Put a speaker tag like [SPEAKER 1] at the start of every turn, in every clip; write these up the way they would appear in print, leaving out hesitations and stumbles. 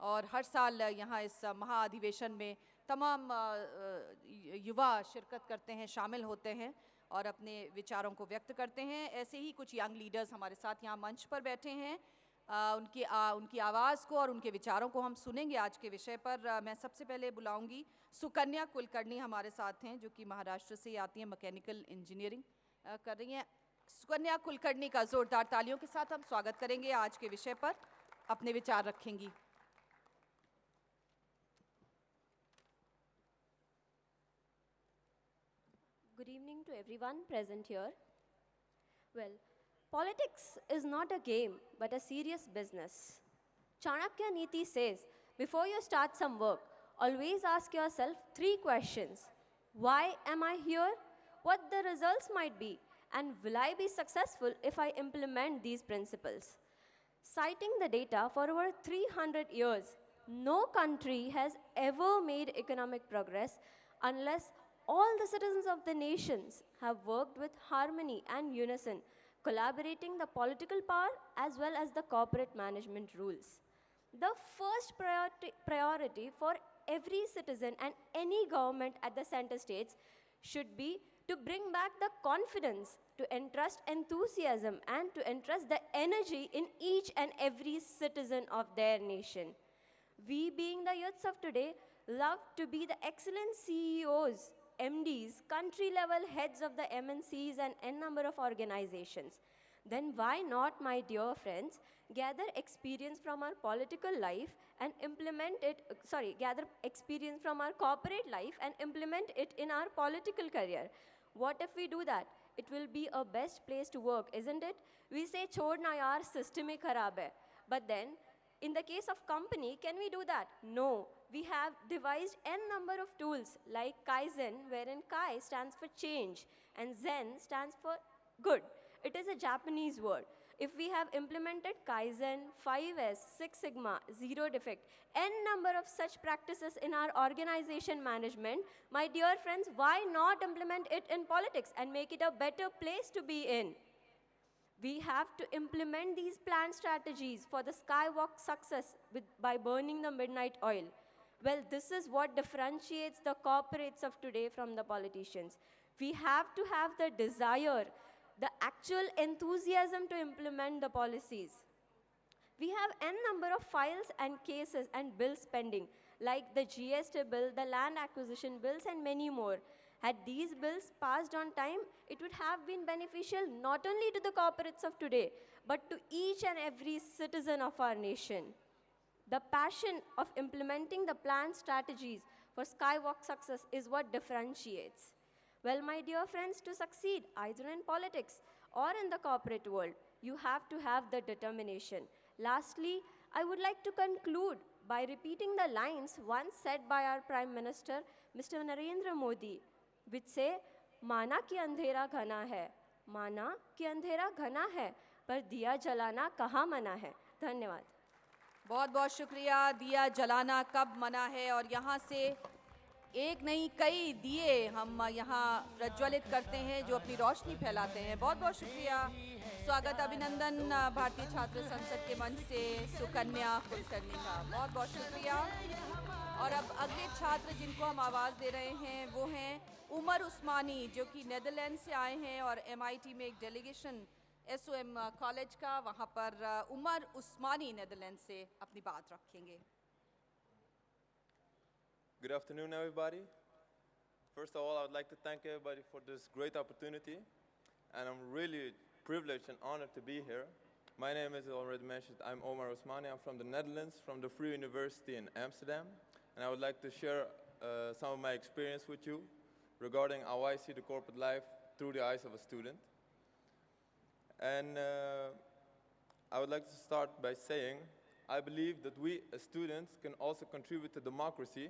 [SPEAKER 1] और हर साल यहाँ इस महाअधिवेशन में तमाम युवा शिरकत करते हैं, शामिल होते हैं और अपने विचारों को व्यक्त करते हैं। ऐसे ही कुछ यंग लीडर्स हमारे साथ यहाँ मंच पर बैठे हैं। उनकी आवाज़ को और उनके विचारों को हम सुनेंगे आज के विषय पर। मैं सबसे पहले बुलाऊंगी सुकन्या कुलकर्णी हमारे साथ हैं, जो कि महाराष्ट्र से आती हैं, मैकेनिकल इंजीनियरिंग कर रही हैं। सुकन्या कुलकर्णी का ज़ोरदार तालियों के साथ हम स्वागत करेंगे। आज के विषय पर अपने विचार रखेंगी।
[SPEAKER 2] Good evening to everyone present here. Well, politics is not a game, but a serious business. Chanakya Niti says, before you start some work, always ask yourself 3 questions. Why am I here? What the results might be? And will I be successful if I implement these principles? Citing the data for over 300 years, no country has ever made economic progress unless all the citizens of the nations have worked with harmony and unison, collaborating the political power as well as the corporate management rules. The first priority for every citizen and any government at the center states should be to bring back the confidence, to entrust enthusiasm, and to entrust the energy in each and every citizen of their nation. We, being the youths of today, love to be the excellent CEOs, MDs, country-level heads of the MNCs and N number of organizations. Then why not, my dear friends, gather experience from our political life and gather experience from our corporate life and implement it in our political career? What if we do that? It will be a best place to work, isn't it? We say, chhod na yaar, system hi kharab hai. But then, in the case of company, can we do that? No. We have devised N number of tools like Kaizen, wherein Kai stands for change and Zen stands for good. It is a Japanese word. If we have implemented Kaizen, 5S, Six Sigma, Zero Defect, N number of such practices in our organization management, my dear friends, why not implement it in politics and make it a better place to be in? We have to implement these planned strategies for the skywalk success by burning the midnight oil. Well, this is what differentiates the corporates of today from the politicians. We have to have the desire, the actual enthusiasm to implement the policies. We have N number of files and cases and bills pending, like the GST bill, the land acquisition bills, and many more. Had these bills passed on time, it would have been beneficial not only to the corporates of today, but to each and every citizen of our nation. The passion of implementing the planned strategies for skywalk success is what differentiates. Well, my dear friends, to succeed either in politics or in the corporate world, you have to have the determination. Lastly, I would like to conclude by repeating the lines once said by our Prime Minister, Mr. Narendra Modi, which say, माना कि अंधेरा घना है, माना कि अंधेरा घना है, पर दिया जलाना कहाँ मना है। धन्यवाद।
[SPEAKER 1] बहुत बहुत शुक्रिया। दिया जलाना कब मना है, और यहाँ से एक नहीं कई दिए हम यहाँ प्रज्वलित करते हैं जो अपनी रोशनी फैलाते हैं। बहुत बहुत शुक्रिया। स्वागत अभिनंदन भारतीय छात्र संसद के मंच से सुकन्या कुलकर्णी का, बहुत बहुत शुक्रिया। और अब अगले छात्र जिनको हम आवाज़ दे रहे हैं वो हैं उमर उस्मानी, जो कि नेदरलैंड से आए हैं और MIT में एक डेलीगेशन SOM कॉलेज का, वहाँ पर उमर उस्मानी नेदरलैंड से अपनी बात रखेंगे।
[SPEAKER 3] Good afternoon, everybody. First of all, I would like to thank everybody for this great opportunity, and I'm really privileged and honored to be here. My name is already mentioned. I'm Omar Osmani. I'm from the Netherlands, from the Free University in Amsterdam, and I would like to share some of my experience with you regarding how I see the corporate life through the eyes of a student. And I would like to start by saying I believe that we as students can also contribute to democracy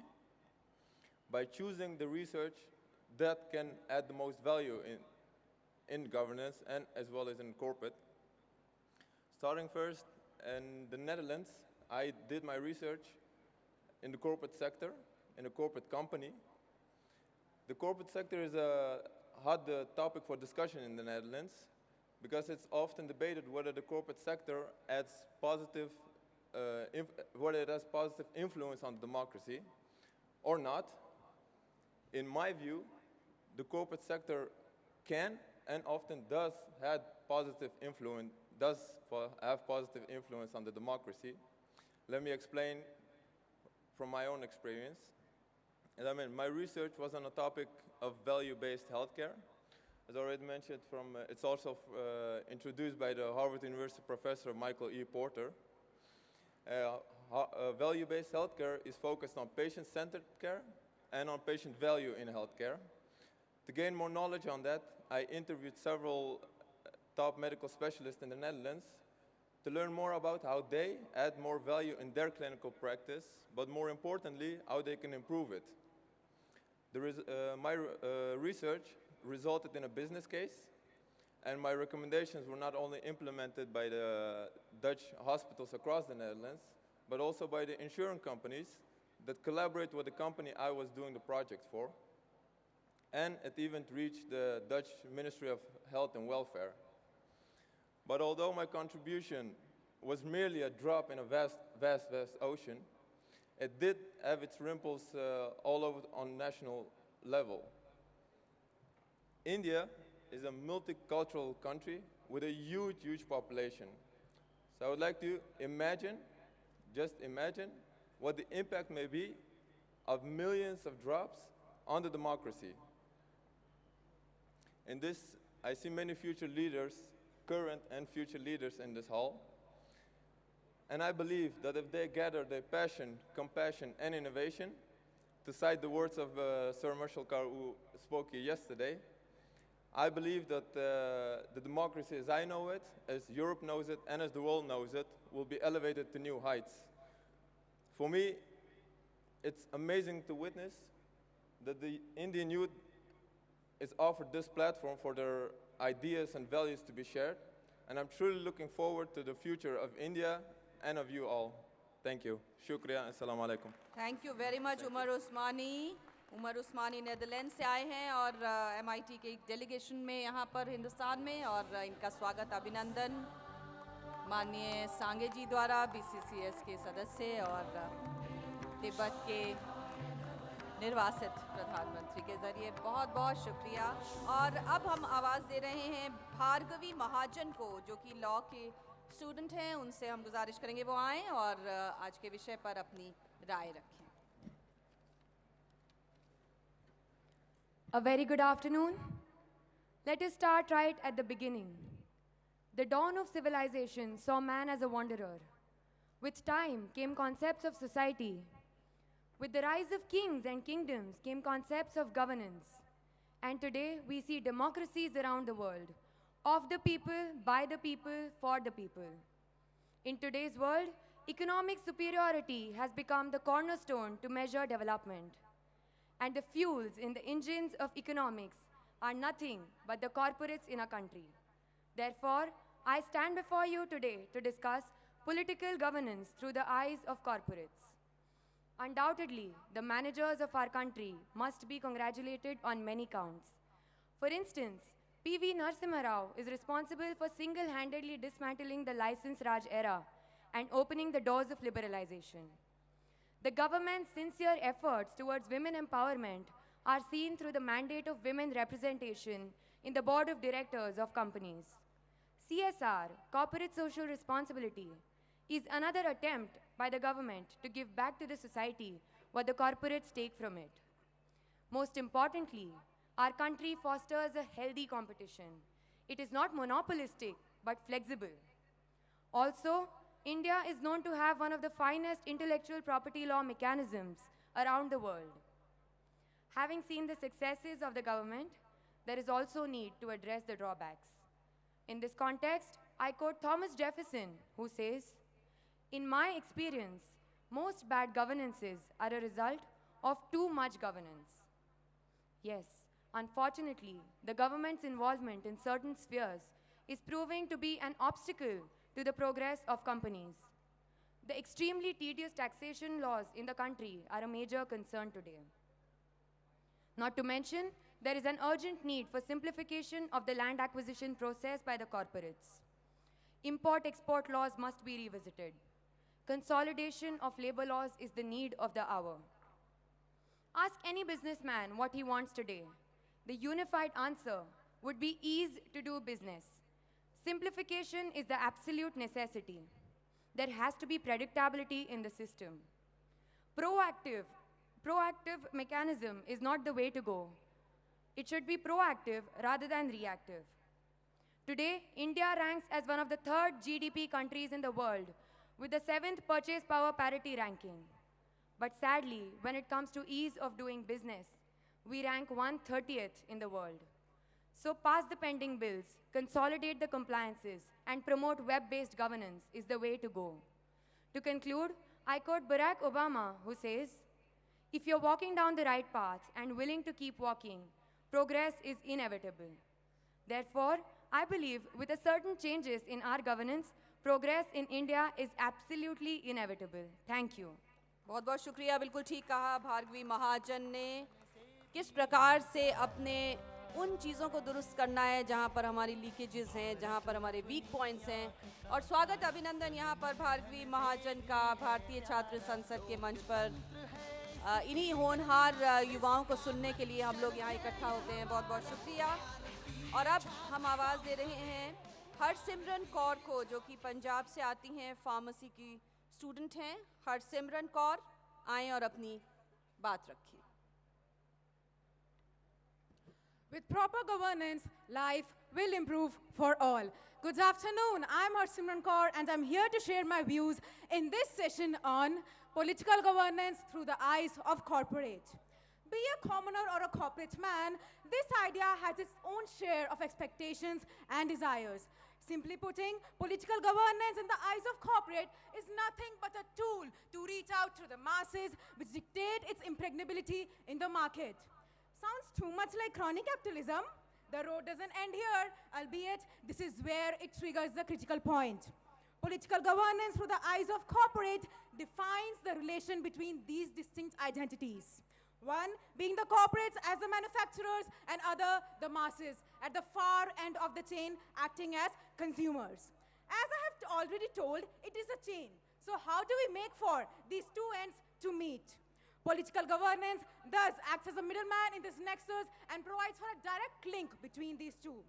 [SPEAKER 3] by choosing the research that can add the most value in governance and as well as in corporate. Starting first, in the Netherlands, I did my research in the corporate sector, in a corporate company. The corporate sector is a hot topic for discussion in the Netherlands because it's often debated whether the corporate sector adds positive whether it has positive influence on democracy or not. In my view, the corporate sector can and often does have positive influence, have positive influence on the democracy. Let me explain from my own experience. And I mean, my research was on a topic of value-based healthcare. As already mentioned, it's also introduced by the Harvard University professor Michael E. Porter. Value-based healthcare is focused on patient-centered care and on patient value in healthcare. To gain more knowledge on that, I interviewed several top medical specialists in the Netherlands to learn more about how they add more value in their clinical practice, but more importantly, how they can improve it. My research resulted in a business case, and my recommendations were not only implemented by the Dutch hospitals across the Netherlands, but also by the insurance companies that collaborate with the company I was doing the project for. And it even reached the Dutch Ministry of Health and Welfare. But although my contribution was merely a drop in a vast, vast, vast ocean, it did have its ripples all over on national level. India is a multicultural country with a huge, huge population. So I would like to imagine, just imagine, what the impact may be of millions of drops on the democracy. In this, I see many future leaders, current and future leaders in this hall. And I believe that if they gather their passion, compassion, and innovation, to cite the words of Sir Marshall Carr, who spoke here yesterday, I believe that the democracy as I know it, as Europe knows it, and as the world knows it, will be elevated to new heights. For me, it's amazing to witness that the Indian youth is offered this platform for their ideas and values to be shared. And I'm truly looking forward to the future of India and of you all. Thank you. Shukriya. Assalamu alaikum.
[SPEAKER 1] Thank you very much Umar Usmani. Umar Usmani Netherlands से आए हैं और MIT के एक delegation में यहाँ पर हिंदुस्तान में, और इनका स्वागत अभिनंदन माननीय सांगे जी द्वारा, BCS के सदस्य और तिब्बत के निर्वासित प्रधानमंत्री के ज़रिए। बहुत बहुत शुक्रिया। और अब हम आवाज़ दे रहे हैं भार्गवी महाजन को, जो कि लॉ के स्टूडेंट हैं। उनसे हम गुजारिश करेंगे वो आएँ और आज के विषय पर अपनी राय रखें।
[SPEAKER 4] A very good afternoon. Let us start right at the beginning. The dawn of civilization saw man as a wanderer. With time came concepts of society. With the rise of kings and kingdoms came concepts of governance. And today we see democracies around the world, of the people, by the people, for the people. In today's world, economic superiority has become the cornerstone to measure development. And the fuels in the engines of economics are nothing but the corporates in a country. Therefore, I stand before you today to discuss political governance through the eyes of corporates. Undoubtedly, the managers of our country must be congratulated on many counts. For instance, P.V. Narasimha Rao is responsible for single-handedly dismantling the license Raj era and opening the doors of liberalization. The government's sincere efforts towards women empowerment are seen through the mandate of women representation in the board of directors of companies. CSR, corporate social responsibility, is another attempt by the government to give back to the society what the corporates take from it. Most importantly, our country fosters a healthy competition. It is not monopolistic, but flexible. Also, India is known to have one of the finest intellectual property law mechanisms around the world. Having seen the successes of the government, there is also need to address the drawbacks. In this context, I quote Thomas Jefferson, who says, "In my experience, most bad governances are a result of too much governance." Yes, unfortunately, the government's involvement in certain spheres is proving to be an obstacle to the progress of companies. The extremely tedious taxation laws in the country are a major concern today. Not to mention, there is an urgent need for simplification of the land acquisition process by the corporates. Import-export laws must be revisited. Consolidation of labor laws is the need of the hour. Ask any businessman what he wants today. The unified answer would be ease to do business. Simplification is the absolute necessity. There has to be predictability in the system. Proactive mechanism is not the way to go. It should be proactive rather than reactive. Today, India ranks as one of the 3rd GDP countries in the world with the 7th purchase power parity ranking. But sadly, when it comes to ease of doing business, we rank 130th in the world. So pass the pending bills, consolidate the compliances, and promote web-based governance is the way to go. To conclude, I quote Barack Obama, who says, "If you're walking down the right path and willing to keep walking, progress is inevitable." Therefore, I believe with a certain changes in our governance, progress in India is absolutely inevitable. Thank you.
[SPEAKER 1] बहुत बहुत शुक्रिया। बिल्कुल ठीक कहा भार्गवी महाजन ने, किस प्रकार से अपने उन चीज़ों को दुरुस्त करना है जहां पर हमारी लीकेजेस हैं, जहां पर हमारे वीक पॉइंट्स हैं। और स्वागत अभिनंदन यहां पर भार्गवी महाजन का भारतीय छात्र संसद के मंच पर। इन्हीं होनहार युवाओं को सुनने के लिए हम लोग यहाँ इकट्ठा होते हैं। बहुत बहुत शुक्रिया। और अब हम आवाज़ दे रहे हैं हरसिमरन कौर को, जो कि पंजाब से आती हैं, फार्मेसी की स्टूडेंट हैं। हरसिमरन कौर, आएँ और अपनी बात रखिए।
[SPEAKER 5] With proper governance, life will improve for all. Good afternoon, I'm Harsimran Kaur and I'm here to share my views in this session on political governance through the eyes of corporate. Be a commoner or a corporate man, this idea has its own share of expectations and desires. Simply putting, political governance in the eyes of corporate is nothing but a tool to reach out to the masses which dictate its impregnability in the market. Sounds too much like crony capitalism. The road doesn't end here, albeit this is where it triggers the critical point. Political governance through the eyes of corporate defines the relation between these distinct identities. One being the corporates as the manufacturers and other the masses at the far end of the chain acting as consumers. As I have already told, it is a chain. So how do we make for these two ends to meet? Political governance thus acts as a middleman in this nexus and provides for a direct link between these two.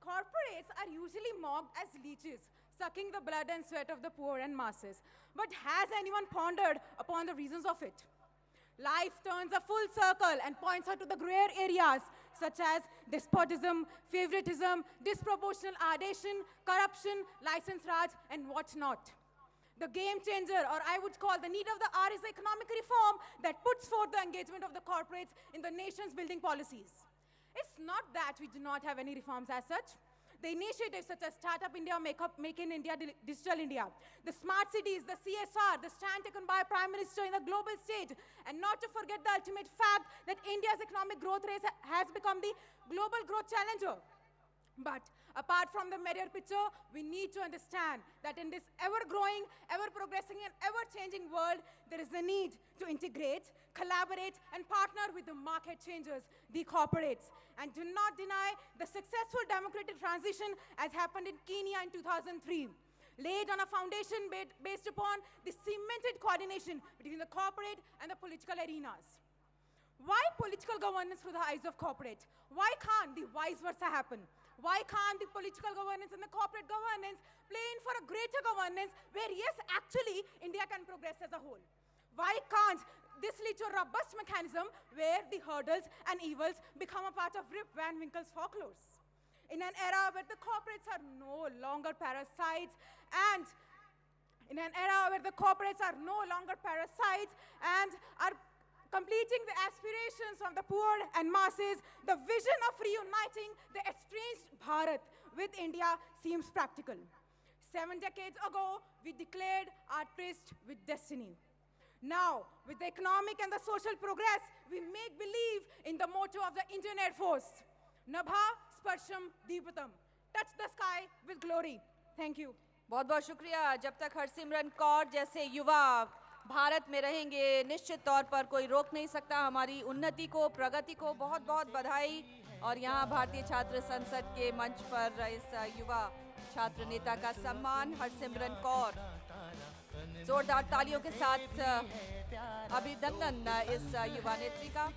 [SPEAKER 5] Corporates are usually mocked as leeches, sucking the blood and sweat of the poor and masses. But has anyone pondered upon the reasons of it? Life turns a full circle and points out to the gray areas such as despotism, favoritism, disproportional addition, corruption, license raj, and whatnot. The game changer, or I would call the need of the hour, is the economic reform that puts forth the engagement of the corporates in the nation's building policies. It's not that we do not have any reforms as such. The initiatives such as Startup India, Make in India, Digital India, the smart cities, the CSR, the stand taken by Prime Minister in the global stage, and not to forget the ultimate fact that India's economic growth rate has become the global growth challenger. But apart from the mirror picture, we need to understand that in this ever-growing, ever-progressing, and ever-changing world, there is a need to integrate, collaborate, and partner with the market changers, the corporates. And do not deny the successful democratic transition as happened in Kenya in 2003, laid on a foundation based upon the cemented coordination between the corporate and the political arenas. Why political governance through the eyes of corporate? Why can't the vice versa happen? Why can't the political governance and the corporate governance play in for a greater governance where, yes, actually, India can progress as a whole? Why can't this lead to a robust mechanism where the hurdles and evils become a part of Rip Van Winkle's folklores? In an era where the corporates are no longer parasites and are completing the aspirations of the poor and masses, the vision of reuniting the estranged Bharat with India seems practical. 7 decades ago, we declared our tryst with destiny. Now, with the economic and the social progress, we make believe in the motto of the Indian Air Force, Nabha Sparsham Deepatam, touch the sky with glory. Thank you.
[SPEAKER 1] बहुत बहुत शुक्रिया। जब तक हरसिमरन कौर जैसे युवा भारत में रहेंगे, निश्चित तौर पर कोई रोक नहीं सकता हमारी उन्नति को, प्रगति को। बहुत बहुत बधाई। और यहाँ भारतीय छात्र संसद के मंच पर इस युवा छात्र नेता का सम्मान हरसिमरन कौर। जोरदार तालियों के साथ अभिनंदन इस युवा नेत्री का।